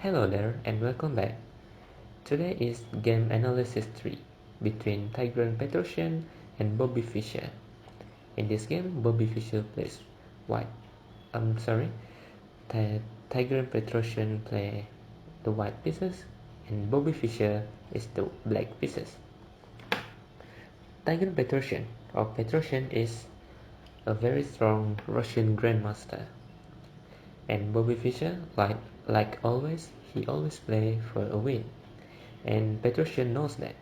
Hello there and welcome back. Today is game analysis 3 between Tigran Petrosian and Bobby Fischer. In this game, Bobby Fischer plays white. Tigran Petrosian play the white pieces and Bobby Fischer is the black pieces. Tigran Petrosian is a very strong Russian grandmaster. And Bobby Fischer, like always, he always play for a win. And Petrosian knows that.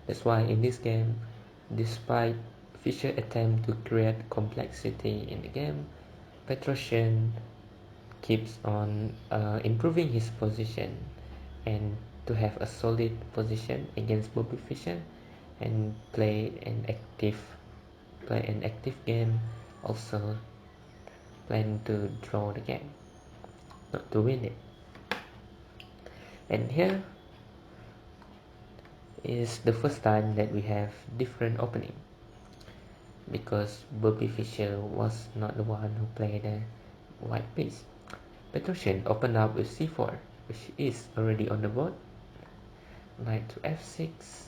That's why in this game, despite Fischer attempt to create complexity in the game, Petrosian keeps on improving his position and to have a solid position against Bobby Fischer and play an active game, also plan to draw the game, not to win it. And here is the first time that we have different opening, because Bobby Fischer was not the one who played the white piece. Petrosian opened up with c4, which is already on the board. Knight to f6,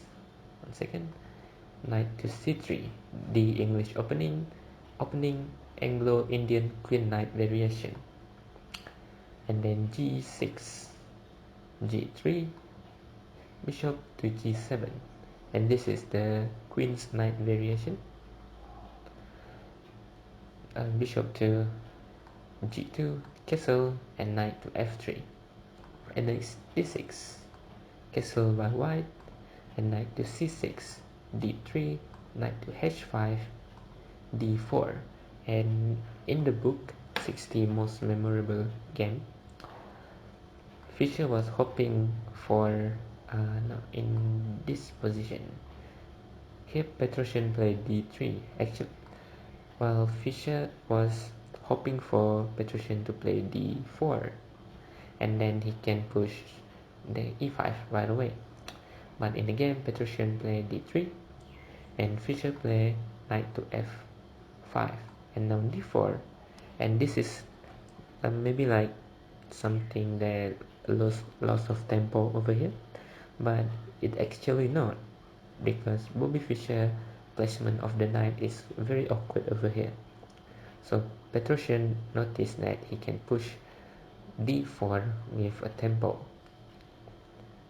knight to c3, the English opening Anglo-Indian Queen Knight variation, and then g6, g3, bishop to g7, and this is the Queen's Knight variation, bishop to g2, castle, and knight to f3, and then d6, castle by white, and knight to c6, d3, knight to h5, d4. And in the book 60 most memorable game, Fischer was hoping for in this position. Here Petrosian played d3 actually, while Fischer was hoping for Petrosian to play d4, and then he can push the e5 right away. But in the game, Petrosian played d3 and Fischer played knight to f5 and now d4, and this is maybe like something that loss of tempo over here, but it actually not, because Bobby Fischer placement of the knight is very awkward over here. So Petrosian noticed that he can push d4 with a tempo.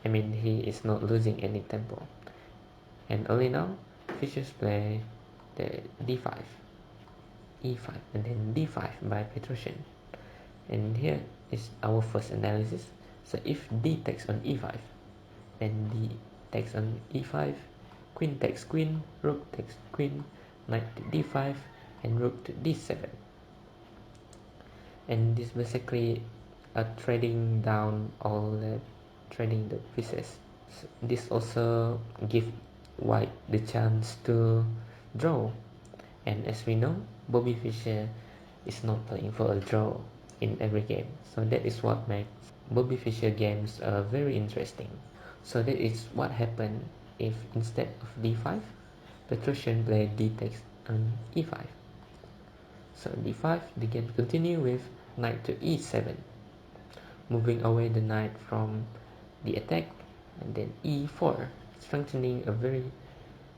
I mean, he is not losing any tempo. And only now Fischer's play the d5, e5, and then d5 by Petrosian. And here is our first analysis. So if d takes on e5, then d takes on e5, queen takes queen, rook takes queen, knight to d5, and rook to d7. And this basically trading down trading the pieces. So this also give white the chance to draw, and as we know, Bobby Fischer is not playing for a draw in every game, so that is what makes Bobby Fischer games very interesting. So that is what happened if instead of d5, Petrosian played d takes on e5. So d5, the game continue with knight to e7, moving away the knight from the attack, and then e4,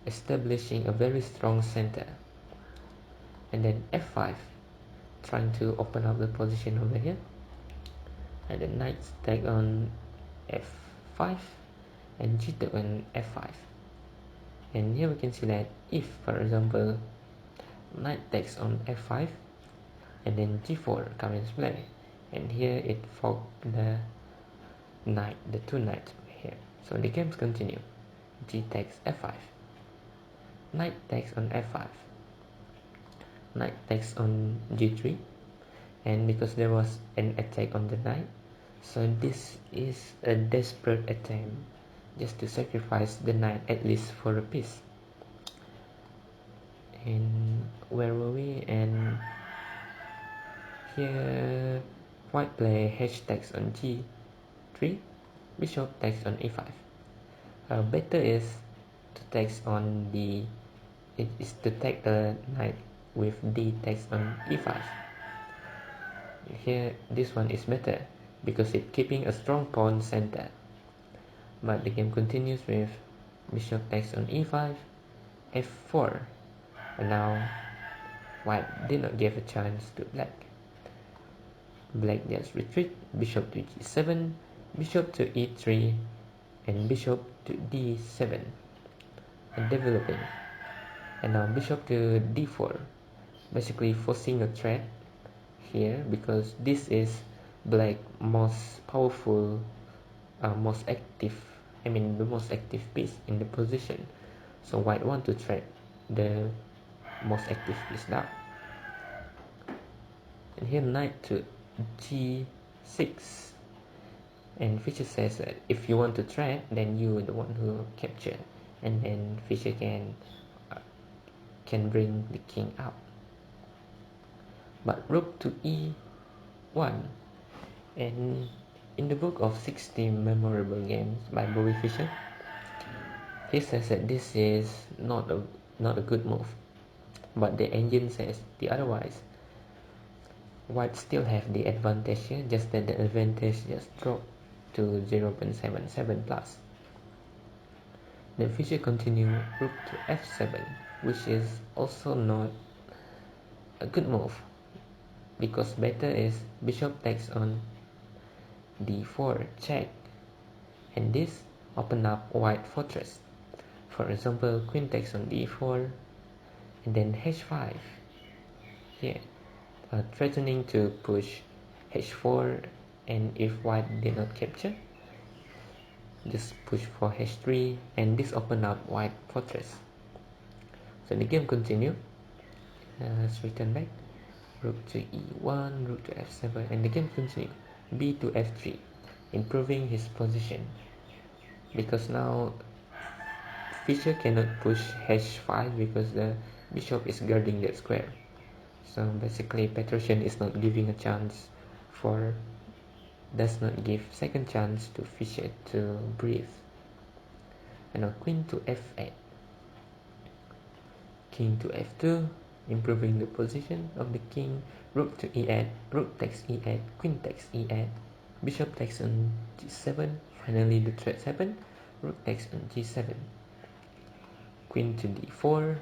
establishing a very strong center, and then f5, trying to open up the position over here, and then knight take on f5 and g2 on f5. And here we can see that if, for example, knight takes on f5 and then g4 comes into play, and here it forked the two knights here. So the games continue. G takes f5, knight takes on f5, knight takes on g3, and because there was an attack on the knight, so this is a desperate attempt just to sacrifice the knight at least for a piece. And where were we? And here white play h takes on g3, bishop takes on e5. Better is to take on the knight with d takes on e5. Here this one is better, because it's keeping a strong pawn center. But the game continues with bishop takes on e5, f4, and now white did not give a chance to black. Black just retreat, bishop to g7, bishop to e3, and bishop to d7, and developing. And now bishop to d4, basically forcing a threat here, because this is black most powerful, the most active piece in the position. So white want to threat the most active piece down. And here knight to g6, and Fischer says that if you want to threat, then you are the one who capture, and then Fischer can bring the king out. But rook to e1, and in the book of 60 memorable games by Bobby Fischer, he says that this is not a good move, but the engine says the otherwise. White still have the advantage here, just that the advantage just dropped to 0.77 plus. Then Fischer continue rook to f7, which is also not a good move, because better is bishop takes on d4 check, and this open up white fortress. For example, queen takes on d4, and then h5 here, threatening to push h4, and if white did not capture, just push for h3, and this open up white fortress. So the game continue. Let's return back. Rook to e1, rook to f7, and the game continue. B to f3, improving his position, because now Fischer cannot push h5 because the bishop is guarding that square. So basically Petrosian is not giving a chance does not give second chance to Fischer to breathe. And now queen to f8, king to f2, improving the position of the king. Rook to e8, rook takes e8, queen takes e8, bishop takes on g7, finally the threats happen. Rook takes on g7, queen to d4,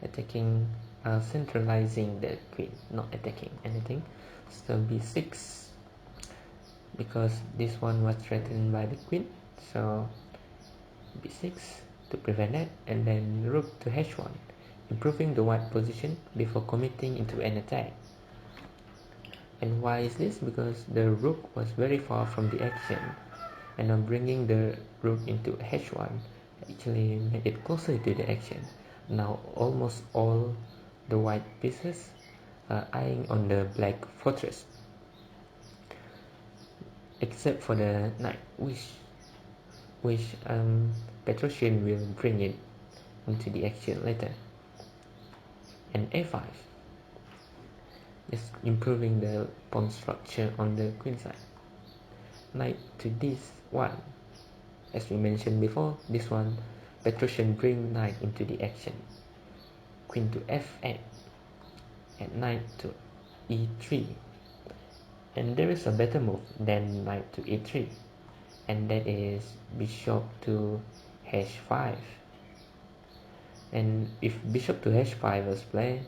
attacking, centralizing the queen, not attacking anything. So b6, because this one was threatened by the queen, so b6 to prevent that, and then rook to h1, improving the white position before committing into an attack. And why is this? Because the rook was very far from the action, and I'm bringing the rook into h1 actually made it closer to the action. Now almost all the white pieces are eyeing on the black fortress, except for the knight, which Petrosian will bring it into the action later. And a5, just improving the pawn structure on the queen side. Knight to this1, as we mentioned before, this one Petrosian bring knight into the action. Queen to f8, and knight to e3, and there is a better move than knight to e3, and that is bishop to h5. And if bishop to h5 was played,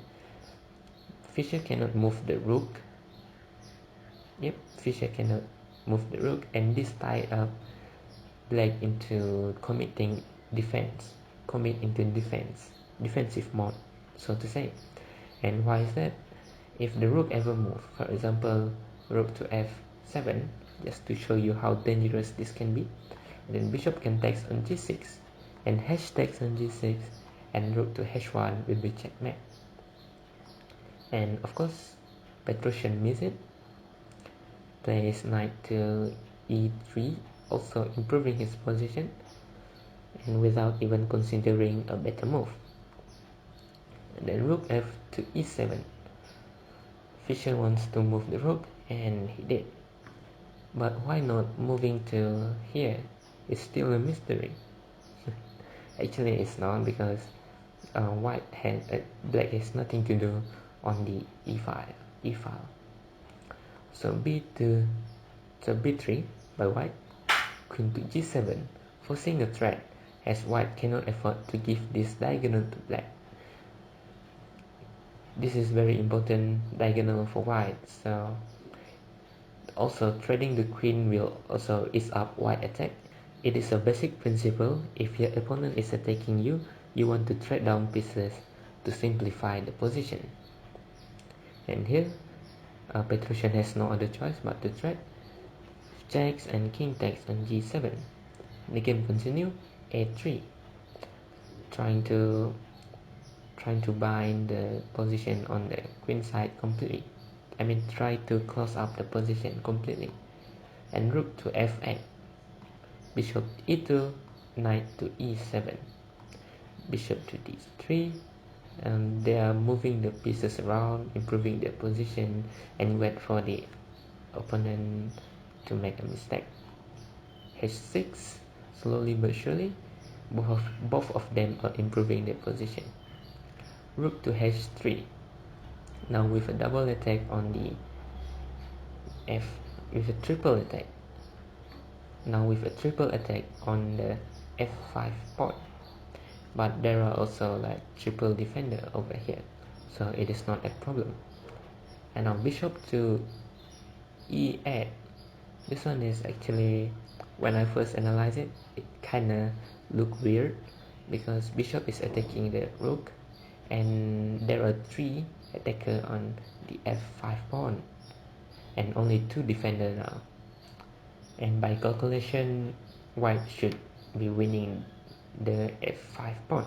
Fischer cannot move the rook. Fischer cannot move the rook, and this tie up black into committing defense, defensive mode, so to say. And why is that? If the rook ever move, for example rook to f7, just to show you how dangerous this can be, then bishop can take on g6, and h takes on g6, and rook to h1 will be checkmate. And of course Petrosian missed it, plays knight to e3, also improving his position, and without even considering a better move. And then rook f to e7, Fischer wants to move the rook, and he did. But why not moving to here? It's still a mystery. Actually it's not, because black has nothing to do on the e file. So b2 So b3 by white, queen to g7, forcing a threat, as white cannot afford to give this diagonal to black. This is very important diagonal for white, so also threading the queen will also ease up white attack. It is a basic principle. If your opponent is attacking you, you want to thread down pieces to simplify the position. And here, Petrosian has no other choice but to thread. Checks and king takes on g7. The game continue. a3, trying to bind the position on the queen side completely. Try to close up the position completely. And rook to f8. Bishop e2, knight to e7. Bishop to d3. And they are moving the pieces around, improving their position, and wait for the opponent to make a mistake. h6, slowly but surely, both of them are improving their position. Rook to h3. Now with a double attack on the with a triple attack. Now with a triple attack on the f5 pawn. But there are also like triple defender over here, so it is not a problem. And now bishop to e8. This one is actually, when I first analyze it, it kinda look weird because bishop is attacking the rook and there are 3 attackers on the f5 pawn and only 2 defender now. And by calculation, white should be winning the f5 pawn,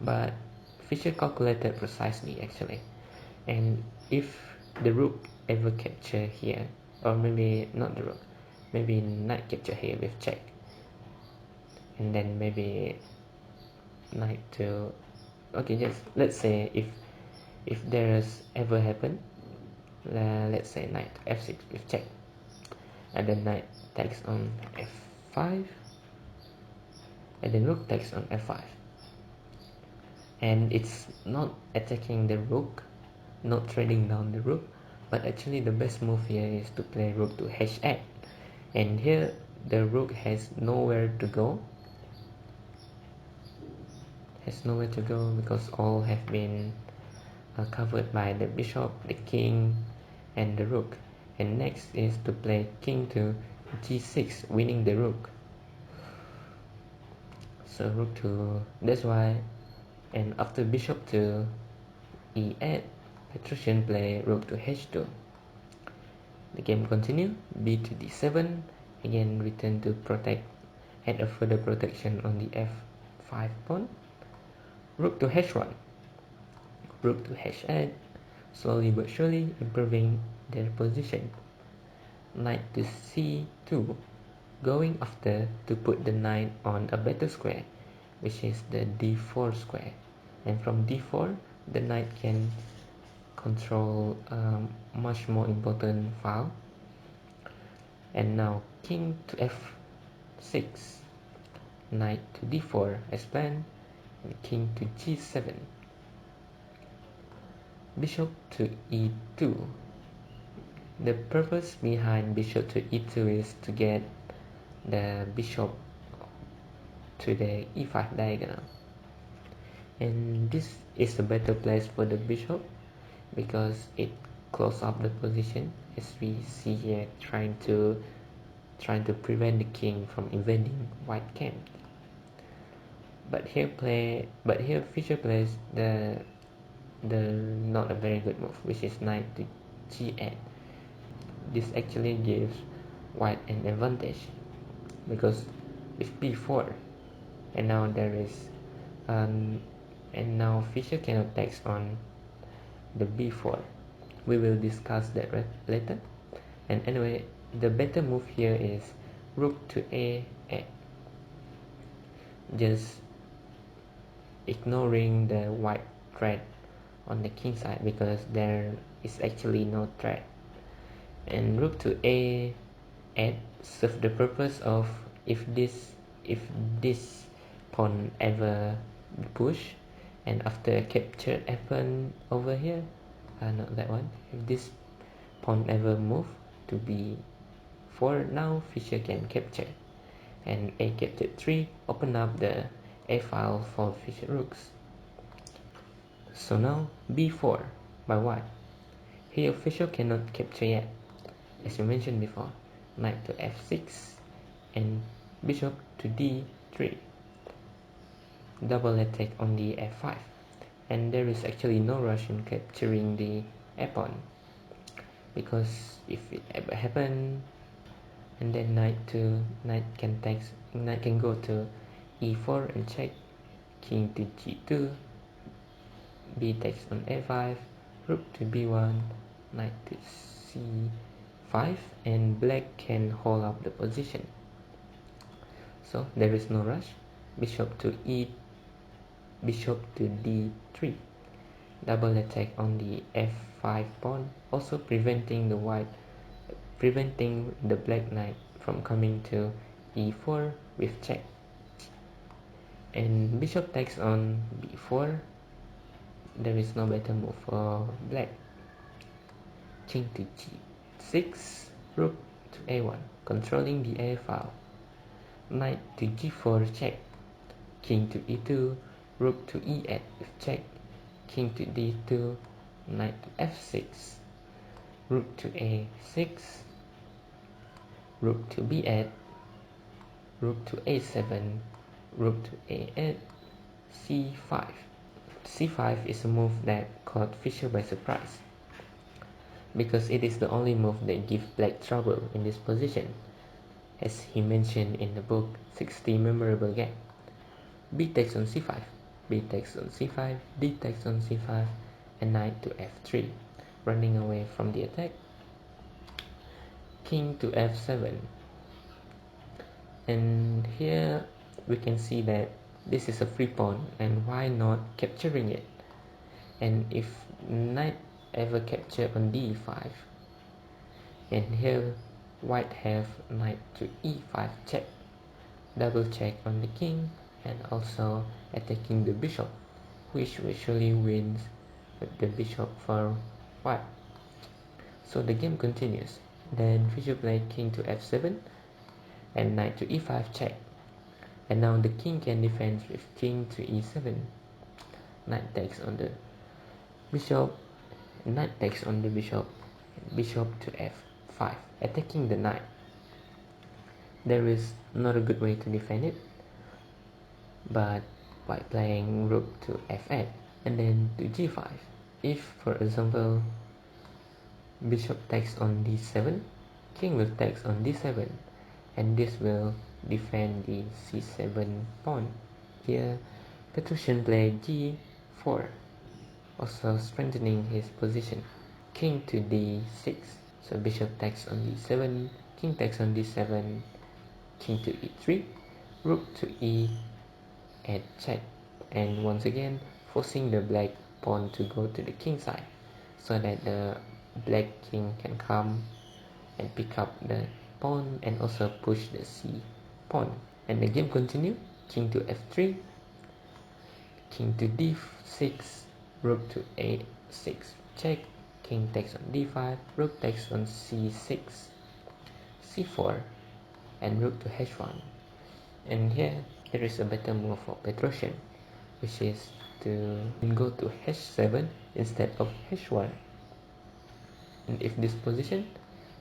but Fischer calculated precisely actually. And if the rook ever capture here, or maybe not the rook, maybe knight capture here with check, and then maybe knight to, okay, just let's say if there's ever happen, let's say knight to f6 with check, and then knight takes on f5, and then rook takes on f5, and it's not attacking the rook, not trading down the rook, but actually the best move here is to play rook to h8. And here the rook has nowhere to go, because all have been covered by the bishop, the king, and the rook. And next is to play king to g6, winning the rook. So rook to, that's why, and after bishop to e8, Petrosian play rook to h2. The game continue. b to d7, again return to protect, add a further protection on the f5 pawn. Rook to h1, rook to h8, slowly but surely improving their position. Knight to c2, going after to put the knight on a better square, which is the d4 square, and from d4 the knight can control much more important file. And now king to f6, knight to d4 as planned, and king to g7, bishop to e2. The purpose behind bishop to e2 is to get the bishop to the e5 diagonal, and this is a better place for the bishop because it closes up the position, as we see here, trying to prevent the king from invading white camp. But here Fischer plays the not a very good move, which is knight to g8. This actually gives white an advantage because with b4, and now there is and now Fischer cannot tax on the b4. We will discuss that later. And anyway, the better move here is rook to a8, just ignoring the white threat on the king side because there is actually no threat. And rook to a8 serves the purpose of if this pawn ever push, and after capture happen over here, not that one, if this pawn ever move to b4, For now, Fischer can capture, and A captured 3 open up the A file for Fischer rooks. So now B4 by white. Here Fischer cannot capture yet, as we mentioned before. Knight to F6 and bishop to D3. Double attack on the F5, and there is actually no rush in capturing the A pawn, because if it ever happen, and then knight can go to E4 and check, king to G2, B takes on A5, rook to B1, knight to C5, and black can hold up the position. So there is no rush. Bishop to D3. Double attack on the F5 pawn, also preventing the black knight from coming to E4 with check. And bishop takes on B4. There is no better move for black. King to G6, rook to A1, controlling the A file. Knight to G4 check. King to E2, rook to E8 with check. King to D2, knight to F6, rook to A6, rook to B8, rook to A7, rook to A8, C5. C5 is a move that caught Fischer by surprise, because it is the only move that gives black trouble in this position, as he mentioned in the book 60 Memorable Game. B takes on C5, B takes on C5, D takes on C5, and knight to F3, running away from the attack. King to F7, and here we can see that this is a free pawn, and why not capturing it? And if knight ever capture on D5, and here white have knight to E5 check, double check on the king, and also attacking the bishop, which usually wins the bishop for white. So the game continues. Then Fischer played king to F7 and knight to E5 check, and now the king can defend with king to E7. Knight takes on the bishop, knight takes on the bishop, bishop to F5, attacking the knight. There is not a good way to defend it, but by playing rook to F8 and then to G5. If, for example, bishop takes on D7, king will take on D7, and this will defend the C7 pawn. Here, Petrosian played G4, also strengthening his position. King to D6, so bishop takes on D7, king takes on D7, king to E3, rook to E8 check, and once again forcing the black pawn to go to the king side, so that the black king can come and pick up the pawn and also push the C pawn. And the game continues. King to F3, king to D6, rook to A6 check, king takes on D5, rook takes on C6, C4, and rook to H1. And here there is a better move for Petrosian, which is to go to H7 instead of H1. And if this position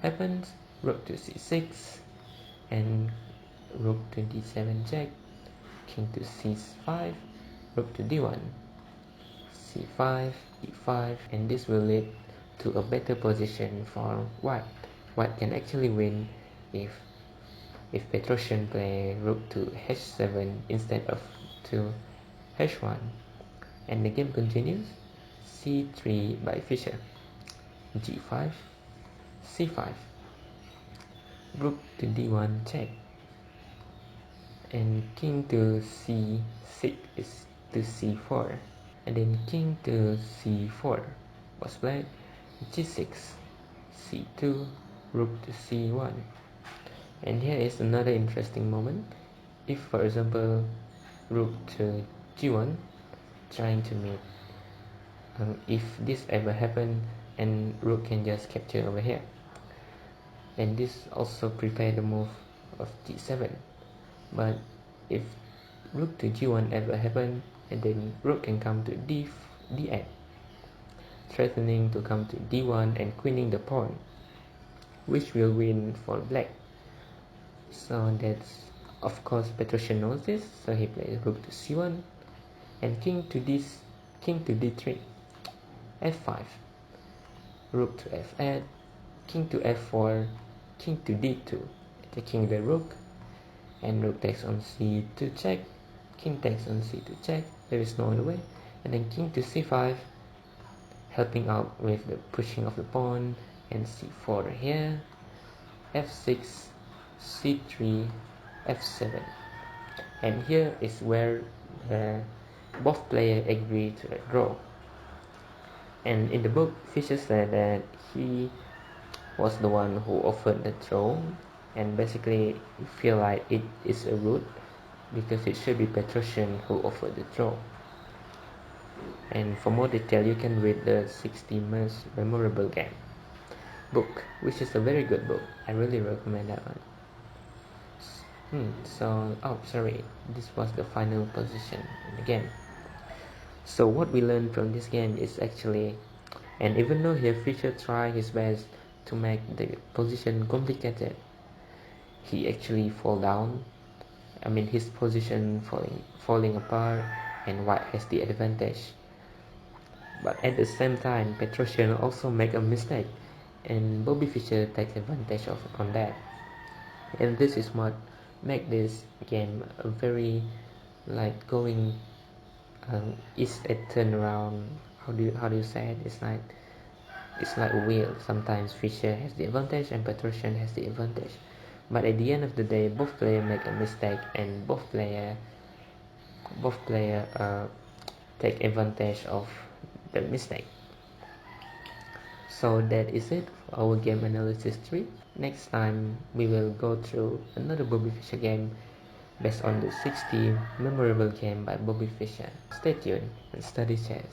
happens, rook to C6 and rook to D7 check, king to C5, rook to D1, C5, E5, and this will lead to a better position for white. White can actually win if Petrosian play rook to H7 instead of to H1. And the game continues. C3 by Fischer, G5, C5, rook to D1 check, and king to C6 is to C4, and then king to C4 was played, G6, C2, rook to C1. And here is another interesting moment. If, for example, rook to G1 trying to mate, if this ever happen, and rook can just capture over here, and this also prepare the move of G7. But if rook to G1 ever happen, and then rook can come to D8, threatening to come to D1 and queening the pawn, which will win for black. So that's, of course, Petrosian knows this, so he plays rook to C1 and king to D3, F5, rook to F8, king to F4, king to D2, taking the rook, and rook takes on C to check, king takes on C to check, there is no other way, and then king to C5, helping out with the pushing of the pawn, and C4 here, F6, C3, F7. And here is where both players agree to the draw. And in the book, Fischer said that he was the one who offered the draw, and basically feel like it is a route because it should be Petrosian who offered the draw. And for more detail, you can read the 60 Most Memorable Game book, which is a very good book. I really recommend that one. This was the final position in the game. So what we learned from this game is actually, and even though here Fischer tried his best to make the position complicated, he actually fall down. I mean, his position falling apart, and white has the advantage. But at the same time, Petrosian also make a mistake, and Bobby Fischer takes advantage on that. And this is what make this game a very like going is a turnaround. How do you say it? It's like a wheel. Sometimes Fischer has the advantage and Petrosian has the advantage, but at the end of the day, both players make a mistake, and both player take advantage of the mistake. So that is it for our game analysis 3. Next time we will go through another Bobby Fischer game based on the 60 memorable game by Bobby Fischer. Stay tuned and study chess.